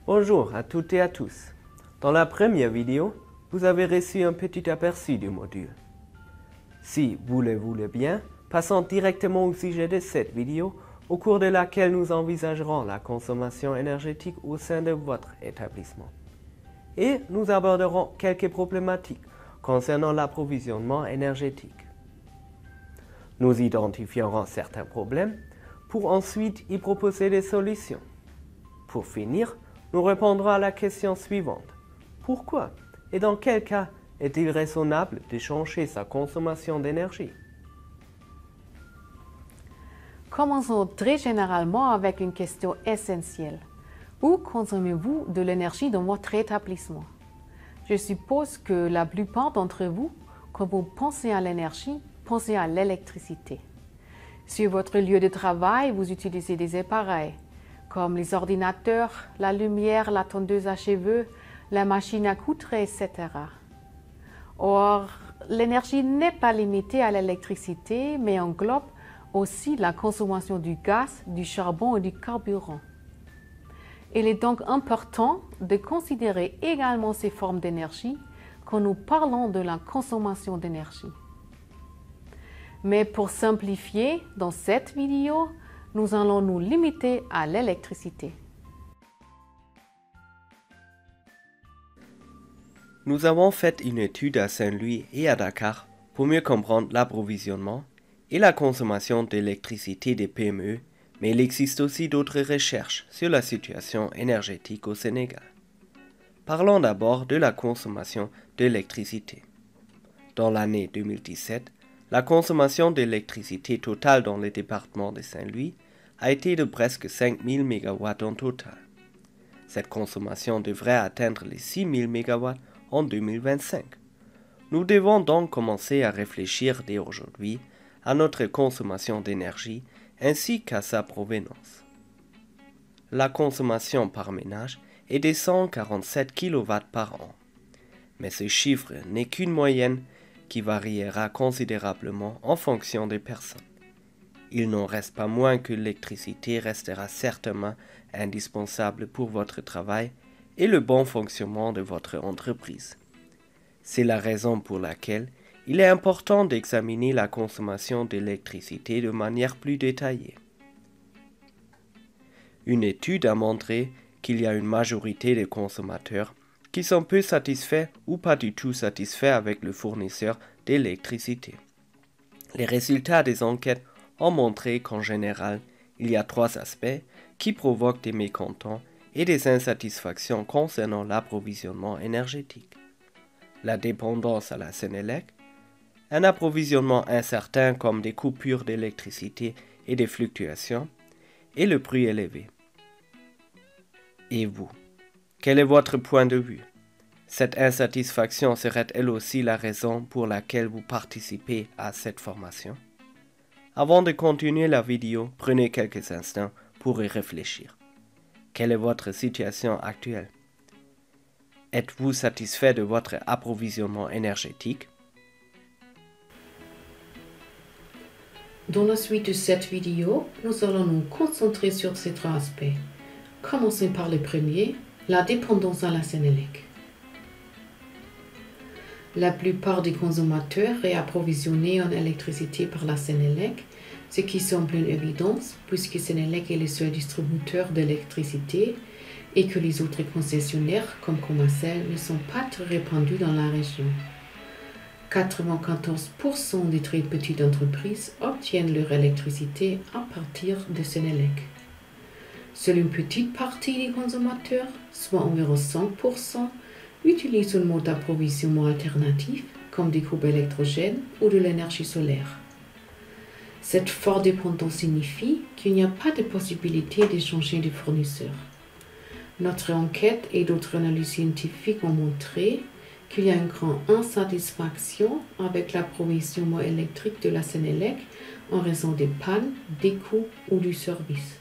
Bonjour à toutes et à tous. Dans la première vidéo, vous avez reçu un petit aperçu du module. Si vous le voulez bien, passons directement au sujet de cette vidéo, au cours de laquelle nous envisagerons la consommation énergétique au sein de votre établissement. Et nous aborderons quelques problématiques concernant l'approvisionnement énergétique. Nous identifierons certains problèmes pour ensuite y proposer des solutions. Pour finir, nous répondrons à la question suivante. Pourquoi et dans quel cas est-il raisonnable de changer sa consommation d'énergie? Commençons très généralement avec une question essentielle. Où consommez-vous de l'énergie dans votre établissement? Je suppose que la plupart d'entre vous, quand vous pensez à l'énergie, pensez à l'électricité. Sur votre lieu de travail, vous utilisez des appareils comme les ordinateurs, la lumière, la tondeuse à cheveux, la machine à coudre, etc. Or, l'énergie n'est pas limitée à l'électricité, mais englobe aussi la consommation du gaz, du charbon et du carburant. Il est donc important de considérer également ces formes d'énergie quand nous parlons de la consommation d'énergie. Mais pour simplifier, dans cette vidéo, nous allons nous limiter à l'électricité. Nous avons fait une étude à Saint-Louis et à Dakar pour mieux comprendre l'approvisionnement et la consommation d'électricité des PME, mais il existe aussi d'autres recherches sur la situation énergétique au Sénégal. Parlons d'abord de la consommation d'électricité. Dans l'année 2017, la consommation d'électricité totale dans le département de Saint-Louis a été de presque 5000 MW en total. Cette consommation devrait atteindre les 6000 MW en 2025. Nous devons donc commencer à réfléchir dès aujourd'hui à notre consommation d'énergie ainsi qu'à sa provenance. La consommation par ménage est de 147 kW par an, mais ce chiffre n'est qu'une moyenne qui variera considérablement en fonction des personnes. Il n'en reste pas moins que l'électricité restera certainement indispensable pour votre travail et le bon fonctionnement de votre entreprise. C'est la raison pour laquelle il est important d'examiner la consommation d'électricité de manière plus détaillée. Une étude a montré qu'il y a une majorité de consommateurs qui sont peu satisfaits ou pas du tout satisfaits avec le fournisseur d'électricité. Les résultats des enquêtes ont montré qu'en général, il y a 3 aspects qui provoquent des mécontents et des insatisfactions concernant l'approvisionnement énergétique. La dépendance à la Sénélec, un approvisionnement incertain comme des coupures d'électricité et des fluctuations, et le prix élevé. Et vous? Quel est votre point de vue? Cette insatisfaction serait elle aussi la raison pour laquelle vous participez à cette formation? Avant de continuer la vidéo, prenez quelques instants pour y réfléchir. Quelle est votre situation actuelle? Êtes-vous satisfait de votre approvisionnement énergétique? Dans la suite de cette vidéo, nous allons nous concentrer sur ces 3 aspects. Commençons par le premier, la dépendance à la Sénélec. La plupart des consommateurs est approvisionnés en électricité par la Sénélec, ce qui semble une évidence puisque Sénélec est le seul distributeur d'électricité et que les autres concessionnaires comme Comacel ne sont pas très répandus dans la région. 94% des très petites entreprises obtiennent leur électricité à partir de Sénélec. Seule une petite partie des consommateurs, soit environ 100%, utilisent un mode d'approvisionnement alternatif comme des groupes électrogènes ou de l'énergie solaire. Cette forte dépendance signifie qu'il n'y a pas de possibilité de changer de fournisseur. Notre enquête et d'autres analyses scientifiques ont montré qu'il y a une grande insatisfaction avec l'approvisionnement électrique de la Sénélec en raison des pannes, des coûts ou du service.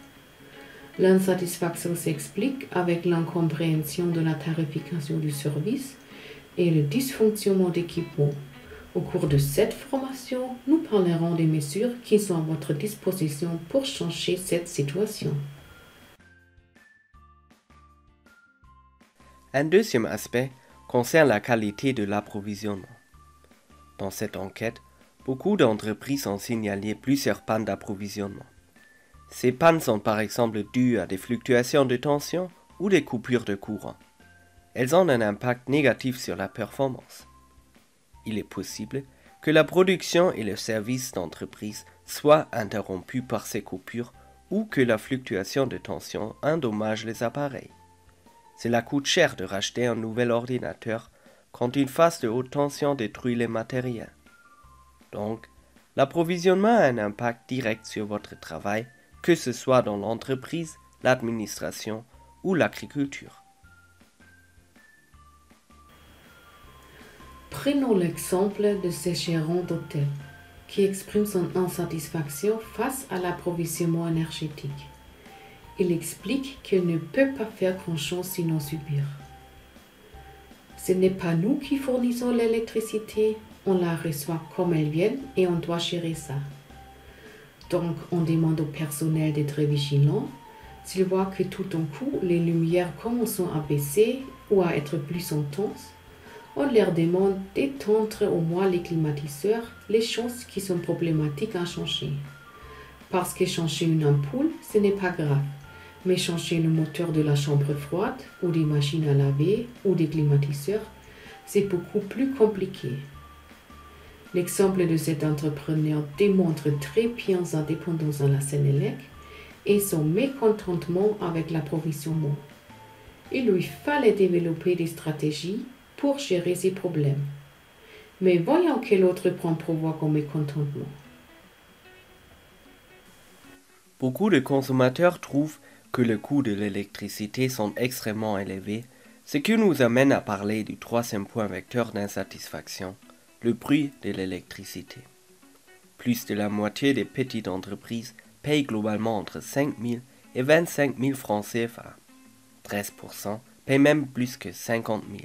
L'insatisfaction s'explique avec l'incompréhension de la tarification du service et le dysfonctionnement d'équipements. Au cours de cette formation, nous parlerons des mesures qui sont à votre disposition pour changer cette situation. Un deuxième aspect concerne la qualité de l'approvisionnement. Dans cette enquête, beaucoup d'entreprises ont signalé plusieurs pannes d'approvisionnement. Ces pannes sont par exemple dues à des fluctuations de tension ou des coupures de courant. Elles ont un impact négatif sur la performance. Il est possible que la production et le service d'entreprise soient interrompus par ces coupures ou que la fluctuation de tension endommage les appareils. Cela coûte cher de racheter un nouvel ordinateur quand une phase de haute tension détruit les matériels. Donc, l'approvisionnement a un impact direct sur votre travail, que ce soit dans l'entreprise, l'administration ou l'agriculture. Prenons l'exemple de ce gérant d'hôtel qui exprime son insatisfaction face à l'approvisionnement énergétique. Il explique qu'il ne peut pas faire grand-chose sinon subir. Ce n'est pas nous qui fournissons l'électricité, on la reçoit comme elle vient et on doit gérer ça. Donc on demande au personnel d'être vigilant. S'ils voient que tout d'un coup les lumières commencent à baisser ou à être plus intenses, on leur demande d'éteindre au moins les climatiseurs, les choses qui sont problématiques à changer. Parce que changer une ampoule, ce n'est pas grave. Mais changer le moteur de la chambre froide, ou des machines à laver, ou des climatiseurs, c'est beaucoup plus compliqué. L'exemple de cet entrepreneur démontre très bien sa dépendance à la Sénélec et son mécontentement avec l'approvisionnement. Il lui fallait développer des stratégies pour gérer ces problèmes. Mais voyons quel autre point provoque comme mécontentement. Beaucoup de consommateurs trouvent que les coûts de l'électricité sont extrêmement élevés, ce qui nous amène à parler du troisième point vecteur d'insatisfaction, le prix de l'électricité. Plus de la moitié des petites entreprises payent globalement entre 5 000 et 25 000 francs CFA. 13% payent même plus que 50 000.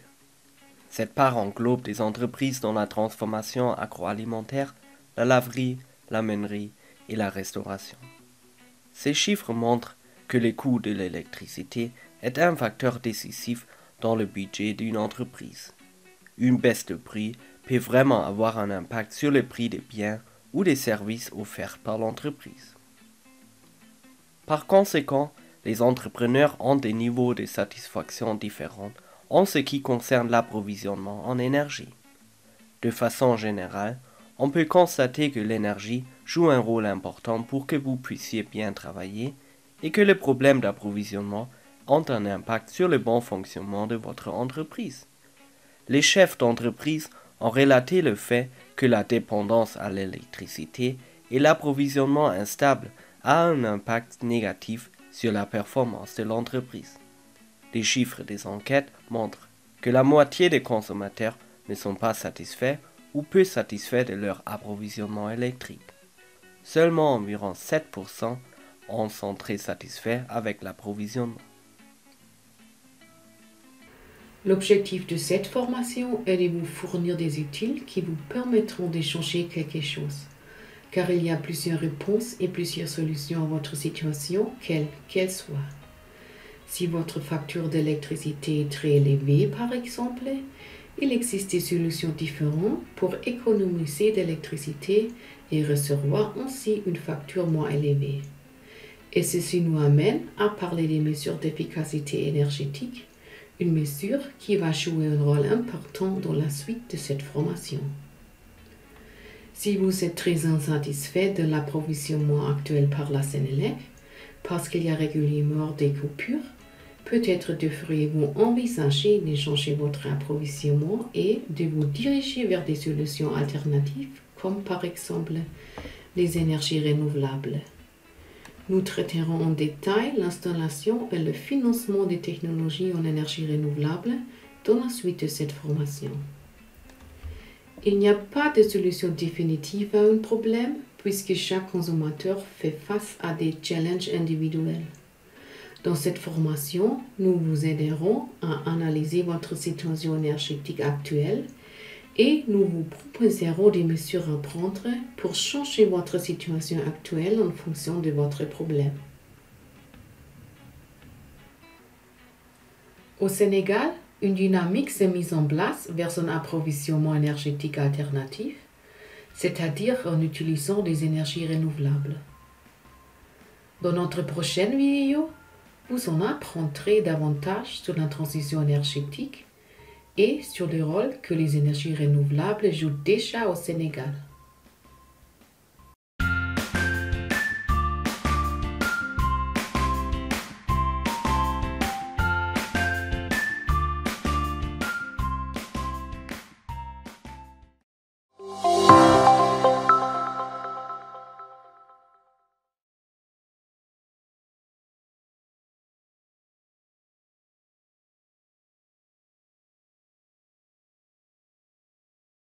Cette part englobe des entreprises dans la transformation agroalimentaire, la laverie, la meunerie et la restauration. Ces chiffres montrent que le coût de l'électricité est un facteur décisif dans le budget d'une entreprise. Une baisse de prix peut vraiment avoir un impact sur le prix des biens ou des services offerts par l'entreprise. Par conséquent, les entrepreneurs ont des niveaux de satisfaction différents en ce qui concerne l'approvisionnement en énergie. De façon générale, on peut constater que l'énergie joue un rôle important pour que vous puissiez bien travailler et que les problèmes d'approvisionnement ont un impact sur le bon fonctionnement de votre entreprise. Les chefs d'entreprise ont relaté le fait que la dépendance à l'électricité et l'approvisionnement instable a un impact négatif sur la performance de l'entreprise. Les chiffres des enquêtes montrent que la moitié des consommateurs ne sont pas satisfaits ou peu satisfaits de leur approvisionnement électrique. Seulement environ 7% en sont très satisfaits avec l'approvisionnement. L'objectif de cette formation est de vous fournir des outils qui vous permettront de changer quelque chose, car il y a plusieurs réponses et plusieurs solutions à votre situation, quelle qu'elle soit. Si votre facture d'électricité est très élevée, par exemple, il existe des solutions différentes pour économiser d'électricité et recevoir ainsi une facture moins élevée. Et ceci nous amène à parler des mesures d'efficacité énergétique, une mesure qui va jouer un rôle important dans la suite de cette formation. Si vous êtes très insatisfait de l'approvisionnement actuel par la Sénélec, parce qu'il y a régulièrement des coupures, peut-être devriez-vous envisager de changer votre approvisionnement et de vous diriger vers des solutions alternatives, comme par exemple les énergies renouvelables. Nous traiterons en détail l'installation et le financement des technologies en énergie renouvelable dans la suite de cette formation. Il n'y a pas de solution définitive à un problème puisque chaque consommateur fait face à des challenges individuels. Dans cette formation, nous vous aiderons à analyser votre situation énergétique actuelle et nous vous proposerons des mesures à prendre pour changer votre situation actuelle en fonction de votre problème. Au Sénégal, une dynamique s'est mise en place vers un approvisionnement énergétique alternatif, c'est-à-dire en utilisant des énergies renouvelables. Dans notre prochaine vidéo, vous en apprendrez davantage sur la transition énergétique et sur le rôle que les énergies renouvelables jouent déjà au Sénégal.